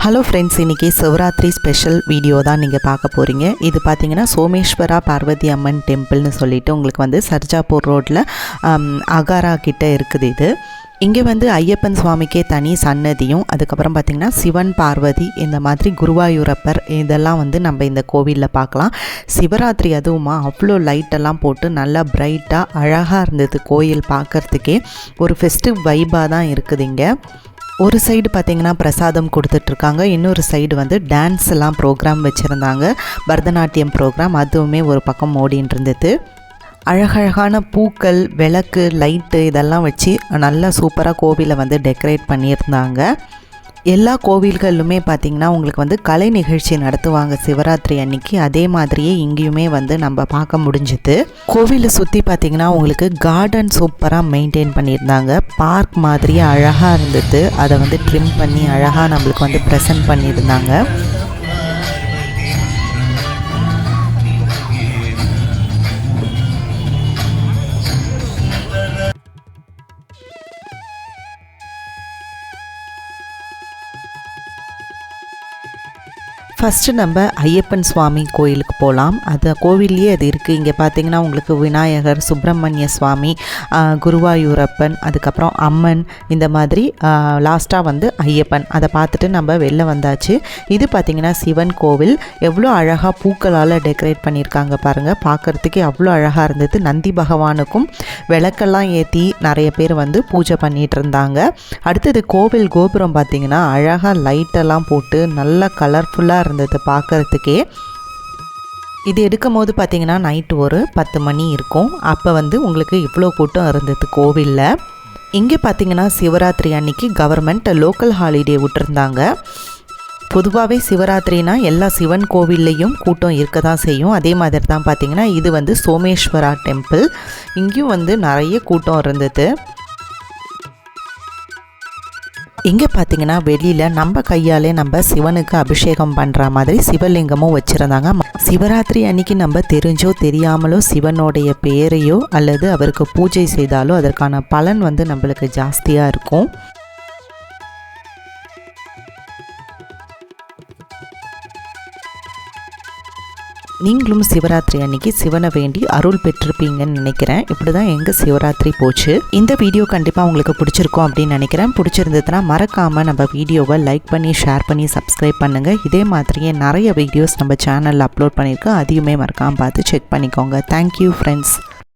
Hello friends, இன்றைக்கி Shivaratri special video தான் நீங்கள் பார்க்க போகிறீங்க. இது பார்த்திங்கன்னா சோமேஸ்வரா பார்வதி அம்மன் டெம்பிள்னு சொல்லிட்டு உங்களுக்கு வந்து சர்ஜாப்பூர் ரோட்டில் அகாரா கிட்டே இருக்குது. இது இங்கே வந்து ஐயப்பன் சுவாமிக்கே தனி சன்னதியும், அதுக்கப்புறம் பார்த்திங்கன்னா சிவன் பார்வதி இந்த மாதிரி குருவாயூரப்பர் இதெல்லாம் வந்து நம்ம இந்த கோவிலில் பார்க்கலாம். சிவராத்திரி அதுவுமா அவ்வளோ லைட்டெல்லாம் போட்டு நல்லா பிரைட்டாக அழகாக இருந்தது. கோயில் பார்க்குறதுக்கே ஒரு ஃபெஸ்டிவ் வைபாக தான் இருக்குது. இங்கே ஒரு சைடு பார்த்திங்கன்னா பிரசாதம் கொடுத்துட்ருக்காங்க, இன்னொரு சைடு வந்து டான்ஸ் எல்லாம் ப்ரோக்ராம் வச்சுருந்தாங்க. பரதநாட்டியம் ப்ரோக்ராம் அதுவுமே ஒரு பக்கம் ஓடின்னு இருந்தது. அழகழகான பூக்கள், விளக்கு, லைட்டு இதெல்லாம் வச்சு நல்லா சூப்பராக கோவிலை வந்து டெக்கரேட் பண்ணியிருந்தாங்க. எல்லா கோவில்களிலுமே பார்த்திங்கன்னா உங்களுக்கு வந்து கலை நிகழ்ச்சி நடத்துவாங்க சிவராத்திரி அன்னைக்கு. அதே மாதிரியே இங்கேயுமே வந்து நம்ம பார்க்க முடிஞ்சுது. கோவிலை சுற்றி பார்த்திங்கன்னா உங்களுக்கு கார்டன் சூப்பராக மெயின்டைன் பண்ணியிருந்தாங்க. பார்க் மாதிரியே அழகாக இருந்தது. அதை வந்து ட்ரிம் பண்ணி அழகாக நம்மளுக்கு வந்து ப்ரெசென்ட் பண்ணியிருந்தாங்க. ஃபஸ்ட்டு நம்ம ஐயப்பன் சுவாமி கோயிலுக்கு போகலாம். அது கோவில்லையே அது இருக்குது. இங்கே பார்த்திங்கன்னா உங்களுக்கு விநாயகர், சுப்பிரமணிய சுவாமி, குருவாயூரப்பன், அதுக்கப்புறம் அம்மன், இந்த மாதிரி லாஸ்ட்டாக வந்து ஐயப்பன். அதை பார்த்துட்டு நம்ம வெளில வந்தாச்சு. இது பார்த்திங்கன்னா சிவன் கோவில். எவ்வளோ அழகாக பூக்களால் டெக்கரேட் பண்ணியிருக்காங்க பாருங்கள். பார்க்குறதுக்கே அவ்வளோ அழகாக இருந்தது. நந்தி பகவானுக்கும் விளக்கெல்லாம் ஏற்றி நிறைய பேர் வந்து பூஜை பண்ணிகிட்டு இருந்தாங்க. அடுத்தது கோவில் கோபுரம் பார்த்திங்கன்னா அழகாக லைட்டெல்லாம் போட்டு நல்லா கலர்ஃபுல்லாக இருந்தது பார்க்குறதுக்கே. இது எடுக்கும் போது பார்த்திங்கன்னா நைட்டு ஒரு 10 மணி இருக்கும். அப்போ வந்து உங்களுக்கு இவ்வளோ கூட்டம் இருந்தது கோவிலில். இங்கே பார்த்திங்கன்னா சிவராத்திரி அன்னைக்கு கவர்மெண்ட் லோக்கல் ஹாலிடே விட்டுருந்தாங்க. பொதுவாகவே சிவராத்திரினா எல்லா சிவன் கோவில்லையும் கூட்டம் இருக்க தான் செய்யும். அதே மாதிரி தான் பார்த்திங்கன்னா இது வந்து சோமேஸ்வரா டெம்பிள். இங்கேயும் வந்து நிறைய கூட்டம் இருந்தது. இங்கே பார்த்திங்கன்னா வெளியில் நம்ம கையாலே நம்ம சிவனுக்கு அபிஷேகம் பண்ணுற மாதிரி சிவலிங்கமும் வச்சுருந்தாங்க. சிவராத்திரி அன்னைக்கு நம்ம தெரிஞ்சோ தெரியாமலோ சிவனுடைய பேரையோ அல்லது அவருக்கு பூஜை செய்தாலோ அதற்கான பலன் வந்து நம்மளுக்கு ஜாஸ்தியாக இருக்கும். நீங்களும் சிவராத்திரி அன்னைக்கு சிவனை வேண்டி அருள் பெற்றிருப்பீங்கன்னு நினைக்கிறேன். இப்படி தான் எங்கள் சிவராத்திரி போச்சு. இந்த வீடியோ கண்டிப்பாக உங்களுக்கு பிடிச்சிருக்கும் அப்படின்னு நினைக்கிறேன். பிடிச்சிருந்ததுன்னா மறக்காமல் நம்ம வீடியோவை லைக் பண்ணி, ஷேர் பண்ணி, சப்ஸ்கிரைப் பண்ணுங்கள். இதே மாதிரியே நிறைய வீடியோஸ் நம்ம சேனலில் அப்லோட் பண்ணியிருக்கோம். அதையுமே மறக்காமல் பார்த்து செக் பண்ணிக்கோங்க. Thank you friends.